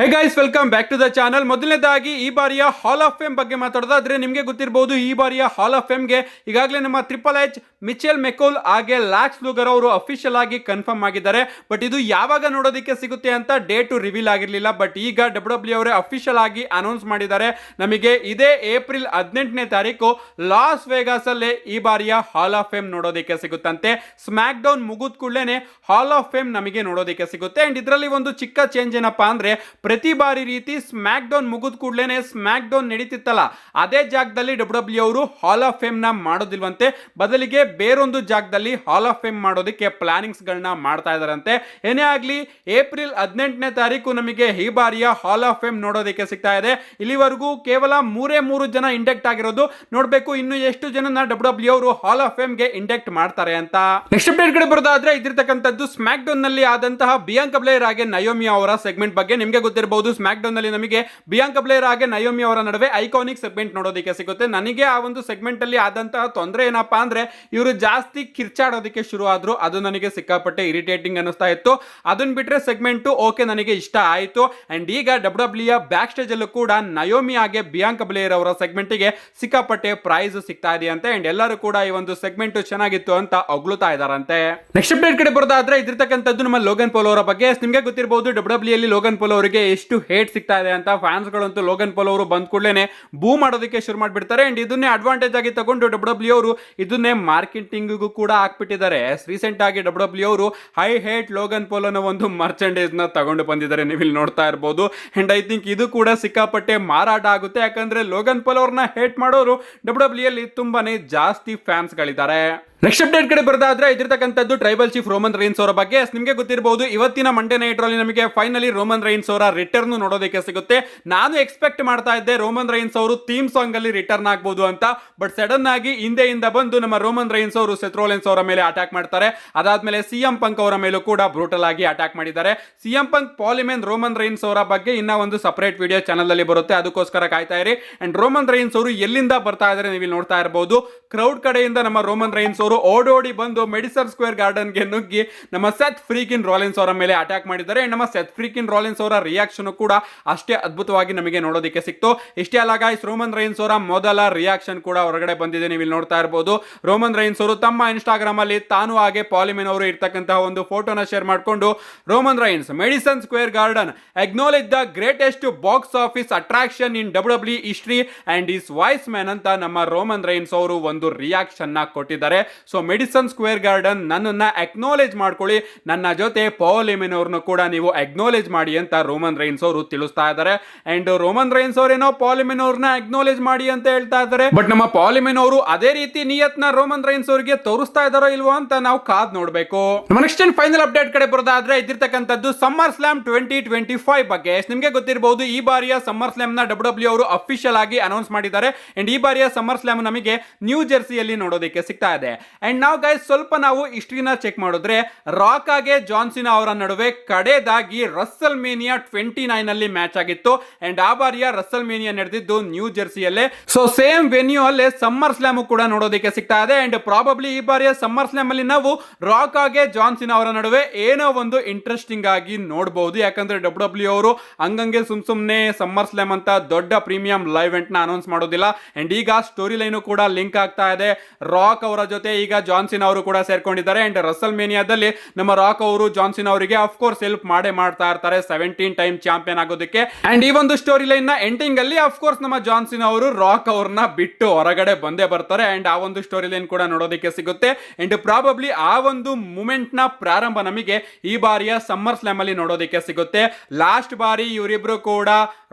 Hey guys, welcome back to the channel. ಮೊದಲನೇದಾಗಿ ಈ ಬಾರಿಯ ಹಾಲ್ ಆಫ್ ಫೇಮ್ ಬಗ್ಗೆ ಮಾತಾಡೋದಾದ್ರೆ ನಿಮಗೆ ಗೊತ್ತಿರಬಹುದು, ಈ ಬಾರಿಯ ಹಾಲ್ ಆಫ್ ಫೇಮ್ಗೆ ಈಗಾಗಲೇ ನಮ್ಮ ಟ್ರಿಪಲ್ ಎಚ್, ಮಿಚೆಲ್ ಮೆಕೋಲ್ ಹಾಗೆ ಲ್ಯಾಕ್ಸ್ ಲೂಗರ್ ಅವರು ಅಫಿಷಿಯಲ್ ಆಗಿ ಕನ್ಫರ್ಮ್ ಆಗಿದ್ದಾರೆ. ಬಟ್ ಇದು ಯಾವಾಗ ನೋಡೋದಕ್ಕೆ ಸಿಗುತ್ತೆ ಅಂತ ಡೇಟು ರಿವೀಲ್ ಆಗಿರಲಿಲ್ಲ. ಬಟ್ ಈಗ ಡಬ್ಲ್ಯೂ ಅವರೇ ಅಫಿಷಿಯಲ್ ಆಗಿ ಅನೌನ್ಸ್ ಮಾಡಿದ್ದಾರೆ. ನಮಗೆ ಇದೇ ಏಪ್ರಿಲ್ 18ನೇ ತಾರೀಕು ಲಾಸ್ ವೇಗಾಸ್ ಅಲ್ಲೇ ಈ ಬಾರಿಯ ಹಾಲ್ ಆಫ್ ಫೇಮ್ ನೋಡೋದಕ್ಕೆ ಸಿಗುತ್ತಂತೆ. ಸ್ಮ್ಯಾಕ್ ಡೌನ್ ಮುಗಿದ ಕೂಡಲೇ ಹಾಲ್ ಆಫ್ ಫೇಮ್ ನಮಗೆ ನೋಡೋದಕ್ಕೆ ಸಿಗುತ್ತೆ. ಅಂಡ್ ಇದರಲ್ಲಿ ಒಂದು ಚಿಕ್ಕ ಚೇಂಜ್ ಏನಪ್ಪಾ ಅಂದ್ರೆ, ಪ್ರತಿ ಬಾರಿ ರೀತಿ ಸ್ಮ್ಯಾಕ್ ಡೌನ್ ಮುಗಿದ ಕೂಡಲೇ ಸ್ಮ್ಯಾಕ್ ಡೌನ್ ನಡೀತಿತ್ತಲ್ಲ, ಅದೇ ಜಾಗದಲ್ಲಿ ಡಬ್ಲ್ಯೂ ಅವರು ಹಾಲ್ ಆಫ್ ಫೇಮ್ ನ ಮಾಡೋದಿಲ್ವಂತೆ. ಬದಲಿಗೆ ಬೇರೊಂದು ಜಾಗದಲ್ಲಿ ಹಾಲ್ ಆಫ್ ಫೇಮ್ ಮಾಡೋದಕ್ಕೆ ಪ್ಲಾನಿಂಗ್ಸ್ ಗಳನ್ನ ಮಾಡ್ತಾ ಇದಾರಂತೆ. ಏನೇ ಆಗ್ಲಿ, ಏಪ್ರಿಲ್ 18ನೇ ತಾರೀಕು ನಮಗೆ ಈ ಬಾರಿಯ ಹಾಲ್ ಆಫ್ ಫೇಮ್ ನೋಡೋದಕ್ಕೆ ಸಿಗ್ತಾ ಇದೆ. ಇಲ್ಲಿವರೆಗೂ ಕೇವಲ ಮೂರೇ ಜನ ಇಂಡೆಕ್ಟ್ ಆಗಿರೋದು. ನೋಡ್ಬೇಕು ಇನ್ನು ಎಷ್ಟು ಜನ ಡಬ್ಲ್ಯೂ ಅವರು ಹಾಲ್ ಆಫ್ ಫೇಮ್ ಗೆ ಇಂಡೆಕ್ಟ್ ಮಾಡ್ತಾರೆ ಅಂತ. ನೆಕ್ಸ್ಟ್ ಅಪ್ಡೇಟ್ ಕಡೆ ಬರೋದಾದ್ರೆ, ಇದಿರ್ತಕ್ಕಂಥದ್ದು ಸ್ಮ್ಯಾಕ್ ಡೌನ್ ನಲ್ಲಿ ಆದಂತಹ ಬಿಯಾಂಕಾ ಬ್ಲೇರ್ ಹಾಗೆ ನಯೋಮಿ ಅವರ ಸೆಗ್ಮೆಂಟ್ ಬಗ್ಗೆ. ನಿಮಗೆ ಗೊತ್ತಿರಬಹುದು, ಸ್ಮ್ಯಾಕ್ ಡೌನ್ ನಲ್ಲಿ ನಮಗೆ ಬಿಯಾಂಕಾ ಬ್ಲೇರ್ ಹಾಗೆ ನಯೋಮಿ ಅವರ ನಡುವೆ ಐಕಾನಿಕ್ ಸೆಗ್ಮೆಂಟ್ ನೋಡೋದಕ್ಕೆ ಸಿಗುತ್ತೆ. ನನಗೆ ಆ ಒಂದು ಸೆಗ್ಮೆಂಟ್ ಅಲ್ಲಿ ಆದಂತಹ ತೊಂದರೆ ಏನಪ್ಪಾ ಅಂದ್ರೆ, ಇವರು ಜಾಸ್ತಿ ಕಿರ್ಚಾಡೋದಕ್ಕೆ ಶುರು ಆದ್ರು. ಅದು ನನಗೆ ಸಿಕ್ಕಾಪಟ್ಟೆ ಇರಿಟೇಟಿಂಗ್ ಅನಿಸ್ತಾ ಇತ್ತು. ಅದನ್ನ ಬಿಟ್ರೆ ಸೆಗ್ಮೆಂಟ್ ಓಕೆ, ನನಗೆ ಇಷ್ಟ ಆಯ್ತು. ಅಂಡ್ ಈಗ ಡಬ್ಲ್ಯೂ ಬ್ಯಾಕ್ ಸ್ಟೇಜ್ ಅಲ್ಲೂ ಕೂಡ ನಯೋಮಿ ಹಾಗೆ ಬಿಯಾಂಕಾ ಬ್ಲೇರ್ ಅವರ ಸೆಗ್ಮೆಂಟ್ ಗೆ ಸಿಕ್ಕಾಪಟ್ಟೆ ಪ್ರೈಸ್ ಸಿಗ್ತಾ ಇದೆಯಂತೆ. ಅಂಡ್ ಎಲ್ಲರೂ ಕೂಡ ಈ ಒಂದು ಸೆಗ್ಮೆಂಟ್ ಚೆನ್ನಾಗಿತ್ತು ಅಂತ ಹೊಗಳುತ್ತಾ ಇದಾರಂತೆ. ನೆಕ್ಸ್ಟ್ ಅಪ್ಡೇಟ್ ಕಡೆ ಬರೋದಾದ್ರೆ, ಇದಿರ್ತಕ್ಕಂಥದ್ದು ನಮ್ಮ ಲೋಗನ್ ಪೋಲ್ ಅವರ ಬಗ್ಗೆ. ನಿಮಗೆ ಗೊತ್ತಿರಬಹುದು, ಡಬ್ಲ್ಯೂ ಅಲ್ಲಿ ಲೋಗನ್ ಪೋಲ್ ಅವರಿಗೆ ಎಷ್ಟು ಹೇಟ್ ಸಿಗ್ತಾ ಇದೆ ಅಂತ. ಫ್ಯಾನ್ಸ್ ಗಳಂತೂ ಲೋಗನ್ ಪೋಲ್ ಅವರು ಬಂದ ಕೂಡಲೇ ಬೂ ಮಾಡೋದಕ್ಕೆ ಶುರು ಮಾಡಿಬಿಡ್ತಾರೆ. ಅಂಡ್ ಇದನ್ನೇ ಅಡ್ವಾಂಟೇಜ್ ಆಗಿ ತಗೊಂಡು ಡಬ್ಲ್ಯೂ ಅವರು ಇದನ್ನೇ ಮಾರ್ಕೆಟಿಂಗ್ ಕೂಡ ಹಾಕ್ಬಿಟ್ಟಿದ್ದಾರೆ. ರೀಸೆಂಟ್ ಆಗಿ ಡಬ್ಲ್ಯೂ ಅವರು ಐ ಹೇಟ್ ಲೋಗನ್ ಪೋಲ್ ಅನ್ನೋ ಒಂದು ಮರ್ಚೆಂಡೈಸ್ ನ ತಗೊಂಡು ಬಂದಿದ್ದಾರೆ. ನೀವು ಇಲ್ಲಿ ನೋಡ್ತಾ ಇರಬಹುದು. ಅಂಡ್ ಐ ಥಿಂಕ್ ಇದು ಕೂಡ ಸಿಕ್ಕಾಪಟ್ಟೆ ಮಾರಾಟ ಆಗುತ್ತೆ. ಯಾಕಂದ್ರೆ ಲೋಗನ್ ಪೋಲ್ ಅವ್ರನ್ನ ಹೇಟ್ ಮಾಡೋರು ಡಬ್ಲ್ಯೂ ಅಲ್ಲಿ ತುಂಬಾನೇ ಜಾಸ್ತಿ ಫ್ಯಾನ್ಸ್ ಗಳಿದ್ದಾರೆ. ನೆಕ್ಸ್ಟ್ ಅಪ್ಡೇಟ್ ಕಡೆ ಬರೋದಾದ್ರೆ, ಇದಿರ್ತಕ್ಕಂಥದ್ದು ಟ್ರೈಬಲ್ ಚೀಫ್ ರೋಮನ್ ರೈನ್ಸ್ ಅವರ ಬಗ್ಗೆ. ನಿಮಗೆ ಗೊತ್ತಿರಬಹುದು, ಇವತ್ತಿನ ಮಂಡೇ ನೈಟ್ ರಲ್ಲಿ ನಮಗೆ ಫೈನಲಿ ರೋಮನ್ ರೈನ್ಸ್ ಅವರ ರಿಟರ್ನ್ ನೋಡೋದಕ್ಕೆ ಸಿಗುತ್ತೆ. ನಾನು ಎಕ್ಸ್ಪೆಕ್ಟ್ ಮಾಡ್ತಾ ಇದ್ದೆ ರೋಮನ್ ರೈನ್ಸ್ ಅವರು ಥೀಮ್ ಸಾಂಗ್ ಅಲ್ಲಿ ರಿಟರ್ನ್ ಆಗ್ಬಹುದು ಅಂತ. ಬಟ್ ಸಡನ್ ಆಗಿ ಹಿಂದೆಯಿಂದ ಬಂದು ನಮ್ಮ ರೋಮನ್ ರೈನ್ಸ್ ಅವರು ಸೆತ್ ರೋಲೆನ್ಸ್ ಅವರ ಮೇಲೆ ಅಟ್ಯಾಕ್ ಮಾಡ್ತಾರೆ. ಅದಾದ್ಮೇಲೆ ಸಿಎಂ ಪಂಕ್ ಅವರ ಮೇಲೂ ಕೂಡ ಬ್ರೂಟಲ್ ಆಗಿ ಅಟ್ಯಾಕ್ ಮಾಡಿದ್ದಾರೆ. ಸಿಎಂ ಪಂಕ್, ಪಾಲಿಮೆನ್, ರೋಮನ್ ರೈನ್ಸ್ ಅವರ ಬಗ್ಗೆ ಇನ್ನ ಒಂದು ಸಪರೇಟ್ ವಿಡಿಯೋ ಚಾನಲ್ ಅಲ್ಲಿ ಬರುತ್ತೆ, ಅದಕ್ಕೋಸ್ಕರ ಕಾಯ್ತಾ ಇರಿ. ಅಂಡ್ ರೋಮನ್ ರೈನ್ಸ್ ಅವರು ಎಲ್ಲಿಂದ ಬರ್ತಾ ಇದ್ದಾರೆ ನೀವು ಇಲ್ಲಿ ನೋಡ್ತಾ ಇರಬಹುದು. ಕ್ರೌಡ್ ಕಡೆಯಿಂದ ನಮ್ಮ ರೋಮನ್ ರೈನ್ಸ್ ಅವರು ಓಡೋಡಿ ಬಂದು ಮೆಡಿಸನ್ ಸ್ಕ್ವೇರ್ ಗಾರ್ಡನ್ ಗೆ ನುಗ್ಗಿ ನಮ್ಮ ಸೆತ್ ಫ್ರೀಕಿನ್ ರಾಲಿನ್ಸ್ ಅವರ ಮೇಲೆ ಅಟ್ಯಾಕ್ ಮಾಡಿದ್ದಾರೆ. ನಮ್ಮ ಸೆತ್ ಫ್ರೀಕಿನ್ ರಾಲಿನ್ಸ್ ಅವರ ರಿಯಾಕ್ಷನ್ ಕೂಡ ಅಷ್ಟೇ ಅದ್ಭುತವಾಗಿ ನಮಗೆ ನೋಡೋದಕ್ಕೆ ಸಿಕ್ತು. ಇಷ್ಟೇ ಅಲ್ಲ ಗೈಸ್, ರೋಮನ್ ರೈನ್ಸ್ ಅವರ ಮೊದಲ ರಿಯಾಕ್ಷನ್ ಕೂಡ ಹೊರಗಡೆ ಬಂದಿದೆ, ನೀವು ಇಲ್ಲಿ ನೋಡ್ತಾ ಇರಬಹುದು. ರೋಮನ್ ರೈನ್ಸ್ ಅವರು ತಮ್ಮ ಇನ್ಸ್ಟಾಗ್ರಾಮ್ ಅಲ್ಲಿ ತಾನು ಹಾಗೆ ಪಾಲಿಮೆನ್ ಅವರು ಇರ್ತಕ್ಕಂತಹ ಒಂದು ಫೋಟೋನ ಶೇರ್ ಮಾಡಿಕೊಂಡು, Roman Reigns medicine square garden acknowledge the greatest box office attraction in W history and is voice man ಅಂತ ನಮ್ಮ ರೋಮನ್ ರೈನ್ಸ್ ಅವರು ಒಂದು ರಿಯಾಕ್ಷನ್ ನ ಕೊಟ್ಟಿದ್ದಾರೆ. ಸೊ ಮೆಡಿಸನ್ ಸ್ಕ್ವೇರ್ ಗಾರ್ಡನ್ ನನ್ನನ್ನ ಅಕ್ನಾಲೇಜ್ ಮಾಡ್ಕೊಳ್ಳಿ, ನನ್ನ ಜೊತೆ ಪಾಲಿಮೆನ್ ಅವ್ರನ್ನು ಕೂಡ ನೀವು ಅಕ್ನಾಲೇಜ್ ಮಾಡಿ ಅಂತ ರೋಮನ್ ರೈನ್ಸ್ ಅವರು ತಿಳಿಸ್ತಾ ಇದ್ದಾರೆ. ಅಂಡ್ ರೋಮನ್ ರೈನ್ಸ್ ಅವರೇನೋ ಪಾಲಿಮೆನ್ ಅವ್ರನ್ನ ಅಕ್ನಾಲೇಜ್ ಮಾಡಿ ಅಂತ ಹೇಳ್ತಾ ಇದ್ದಾರೆ. ಬಟ್ ನಮ್ಮ ಪಾಲಿಮೆನ್ ಅವರು ಅದೇ ರೀತಿ ನಿಯತ್ನ ರೋಮನ್ ರೈನ್ಸ್ ಅವರಿಗೆ ತೋರಿಸ್ತಾ ಇದಾರೋ ಇಲ್ವೋ ಅಂತ ನಾವು ಕಾದ್ ನೋಡ್ಬೇಕು. ನೆಕ್ಸ್ಟ್ ಫೈನಲ್ ಅಪ್ಡೇಟ್ ಕಡೆ ಬರೋದಾದ್ರೆ, ಇದಿರ್ತಕ್ಕಂಥದ್ದು ಸಮ್ಮರ್ ಸ್ಲಾಮ್ 2025 ಬಗ್ಗೆ. ನಿಮಗೆ ಗೊತ್ತಿರಬಹುದು, ಈ ಬಾರಿಯ ಸಮ್ಮರ್ ಸ್ಲಾಮ್ ನ ಡಬ್ಲ್ಯೂ ಅವರು ಅಫಿಷಿಯಲ್ ಆಗಿ ಅನೌನ್ಸ್ ಮಾಡಿದ್ದಾರೆ. ಅಂಡ್ ಈ ಬಾರಿಯ ಸಮ್ಮರ್ ಸ್ಲಾಮ್ ನಮಗೆ ನ್ಯೂ ಜೆರ್ಸಿಯಲ್ಲಿ ನೋಡೋದಕ್ಕೆ ಸಿಗ್ತಾ ಇದೆ. ಅಂಡ್ ನಾವು ಗೈಸ್ ಸ್ವಲ್ಪ ನಾವು ಹಿಸ್ಟ್ರಿನ ಚೆಕ್ ಮಾಡಿದ್ರೆ, ರಾಕ್ ಹಾಗೆ ಜಾನ್ ಸಿನಾ ಅವರ ನಡುವೆ ಕಡೆದಾಗಿ ರಸಲ್ ಮೇನಿಯಾ 29 ಅಲ್ಲಿ ಮ್ಯಾಚ್ ಆಗಿತ್ತು. ಅಂಡ್ ಆ ಬಾರಿಯ ರಸಲ್ ಮೇನಿಯಾ ನಡೆದಿದ್ದು ನ್ಯೂ ಜೆರ್ಸಿಯಲ್ಲೇ. ಸೊ ಸೇಮ್ ವೆನ್ಯೂ ಅಲ್ಲೇ ಸಮ್ಮರ್ ಸ್ಲಾಮ್ ಕೂಡ ನೋಡೋದಕ್ಕೆ ಸಿಗ್ತಾ ಇದೆ. ಅಂಡ್ ಪ್ರಾಬಬ್ಲಿ ಈ ಬಾರಿಯ ಸಮ್ಮರ್ ಸ್ಲಾಮ್ ಅಲ್ಲಿ ನಾವು ರಾಕ್ ಹಾಗೆ ಜಾನ್ ಸಿನಾ ಅವರ ನಡುವೆ ಏನೋ ಒಂದು ಇಂಟ್ರೆಸ್ಟಿಂಗ್ ಆಗಿ ನೋಡಬಹುದು. ಯಾಕಂದ್ರೆ ಡಬ್ಲ್ಯೂ ಅವರು ಹಂಗಂಗೆ ಸುಮ್ನೆ ಸಮ್ಮರ್ ಸ್ಲಾಮ್ ಅಂತ ದೊಡ್ಡ ಪ್ರೀಮಿಯಂ ಲೈವ್ ಇವೆಂಟ್ ನ ಅನೌನ್ಸ್ ಮಾಡೋದಿಲ್ಲ. ಅಂಡ್ ಈಗ ಸ್ಟೋರಿ ಲೈನ್ ಕೂಡ ಲಿಂಕ್ ಆಗ್ತಾ ಇದೆ. ರಾಕ್ ಅವರ ಜೊತೆ ಈಗ ಜಾನ್ ಸಿನಾ ಅವರು ಕೂಡ ಸೇರ್ಕೊಂಡಿದ್ದಾರೆ. ಅಂಡ್ ರಸಲ್ ಮೇನಿಯಾದಲ್ಲಿ ನಮ್ಮ ರಾಕ್ ಅವರು ಜಾನ್ ಸಿನಾ ಅವರಿಗೆ ಅಫ್ಕೋರ್ಸ್ ಹೆಲ್ಪ್ ಮಾಡ್ತಾ ಇರ್ತಾರೆ 17 ಟೈಮ್ ಚಾಂಪಿಯನ್ ಆಗೋದಕ್ಕೆ. ಅಂಡ್ ಈ ಒಂದು ಸ್ಟೋರಿ ಲೈನ್ ನ ಎಂಡಿಂಗ್ ಅಲ್ಲಿ ಅಫ್ಕೋರ್ಸ್ ನಮ್ಮ ಜಾನ್ ಸಿನಾ ಅವರು ರಾಕ್ ಅವ್ರನ್ನ ಬಿಟ್ಟು ಹೊರಗಡೆ ಬಂದೇ ಬರ್ತಾರೆ. ಅಂಡ್ ಆ ಒಂದು ಸ್ಟೋರಿ ಲೈನ್ ಕೂಡ ನೋಡೋದಕ್ಕೆ ಸಿಗುತ್ತೆ. ಅಂಡ್ ಪ್ರಾಬಬ್ಲಿ ಆ ಒಂದು ಮೂಮೆಂಟ್ ನ ಪ್ರಾರಂಭ ನಮಗೆ ಈ ಬಾರಿಯ ಸಮ್ಮರ್ ಸ್ಲಾಮ್ ಅಲ್ಲಿ ನೋಡೋದಕ್ಕೆ ಸಿಗುತ್ತೆ. ಲಾಸ್ಟ್ ಬಾರಿ ಇವರಿಬ್ರು ಕೂಡ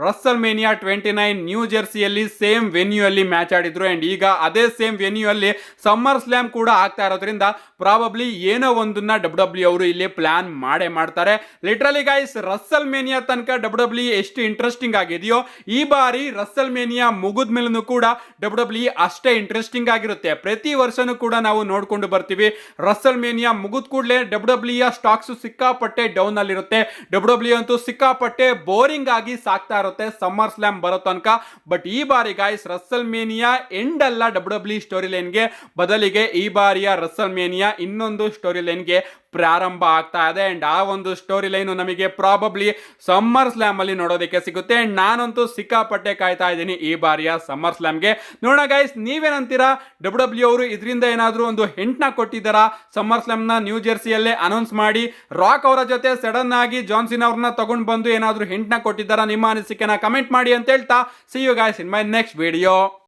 ರಸಲ್ ಮೇನಿಯಾ 29 ನ್ಯೂ ಜೆರ್ಸಿಯಲ್ಲಿ ಸೇಮ್ ವೆನ್ಯೂ ಅಲ್ಲಿ ಮ್ಯಾಚ್ ಆಡಿದ್ರು. ಅಂಡ್ ಈಗ ಅದೇ ಸೇಮ್ ವೆನ್ಯೂ ಅಲ್ಲಿ ಸಮ್ಮರ್ ಸ್ಲಾಮ್ ಕೂಡ ಆಗ್ತಾ ಇರೋದ್ರಿಂದ ಪ್ರಾಬಬ್ಲಿ ಏನೋ ಒಂದನ್ನ ಡಬ್ಲ್ಯೂ ಅವರು ಇಲ್ಲಿ ಪ್ಲಾನ್ ಮಾಡ್ತಾರೆ. ಲಿಟರಲಿ ಗೈಸ್, ರಸಲ್ ಮೇನಿಯಾ ತನಕ ಡಬ್ಲ್ಯೂ ಎಷ್ಟು ಇಂಟ್ರೆಸ್ಟಿಂಗ್ ಆಗಿದೆಯೋ, ಈ ಬಾರಿ ರಸಲ್ ಮೇನಿಯಾ ಮುಗಿದ ಮೇಲೂ ಕೂಡ ಡಬ್ಲ್ಯೂ ಅಷ್ಟೇ ಇಂಟ್ರೆಸ್ಟಿಂಗ್ ಆಗಿರುತ್ತೆ. ಪ್ರತಿ ವರ್ಷನೂ ಕೂಡ ನಾವು ನೋಡ್ಕೊಂಡು ಬರ್ತೀವಿ, ರಸಲ್ ಮೇನಿಯಾ ಮುಗಿದ ಕೂಡಲೇ ಡಬ್ಲ್ಯೂ ಸ್ಟಾಕ್ಸ್ ಸಿಕ್ಕಾಪಟ್ಟೆ ಡೌನ್ ಅಲ್ಲಿ ಇರುತ್ತೆ. ಡಬ್ಲ್ಯೂ ಅಂತೂ ಸಿಕ್ಕಾಪಟ್ಟೆ ಬೋರಿಂಗ್ ಆಗಿ ಸಾಕ್ತಾ ಇರುತ್ತೆ ಸಮ್ಮರ್ ಸ್ಲಾಮ್ ಬರೋ ತನಕ. ಬಟ್ ಈ ಬಾರಿ ಗೈಸ್, ರಸಲ್ ಮೇನಿಯಾ ಎಂಡ್ ಅಲ್ಲ ಡಬ್ಲ್ಯೂ ಸ್ಟೋರಿ ಲೈನ್ಗೆ, ಬದಲಿಗೆ ಈ ಬಾರಿಯ ರಸಲ್ಮೇನಿಯಾ ಇನ್ನೊಂದು ಸ್ಟೋರಿ ಲೈನ್ಗೆ ಪ್ರಾರಂಭ ಆಗ್ತಾ ಇದೆ. ಅಂಡ್ ಆ ಒಂದು ಸ್ಟೋರಿ ಲೈನ್ ನಮಗೆ ಪ್ರಾಬಬ್ಲಿ ಸಮ್ಮರ್ ಸ್ಲಾಮ್ ಅಲ್ಲಿ ನೋಡೋದಕ್ಕೆ ಸಿಗುತ್ತೆ. ಅಂಡ್ ನಾನಂತೂ ಸಿಕ್ಕಾಪಟ್ಟೆ ಕಾಯ್ತಾ ಇದ್ದೀನಿ ಈ ಬಾರಿಯ ಸಮ್ಮರ್ ಸ್ಲಾಮ್ಗೆ. ನೋಡೋಣ ಗೈಸ್, ನೀವೇನಂತೀರಾ? ಡಬ್ಲ್ಯೂ ಅವರು ಇದರಿಂದ ಏನಾದರೂ ಒಂದು ಹಿಂಟ್ನ ಕೊಟ್ಟಿದ್ದಾರಾ? ಸಮ್ಮರ್ ಸ್ಲಾಮ್ ನ ನ್ಯೂ ಜೆರ್ಸಿಯಲ್ಲೇ ಅನೌನ್ಸ್ ಮಾಡಿ ರಾಕ್ ಅವರ ಜೊತೆ ಸಡನ್ ಆಗಿ ಜಾನ್ ಸಿನಾ ಅವ್ರನ್ನ ತಗೊಂಡು ಬಂದು ಏನಾದರೂ ಹಿಂಟ್ನ ಕೊಟ್ಟಿದ್ದಾರಾ? ನಿಮ್ಮ ಅನಿಸಿಕೆನ ಕಮೆಂಟ್ ಮಾಡಿ ಅಂತ ಹೇಳ್ತಾ see you guys in my next video.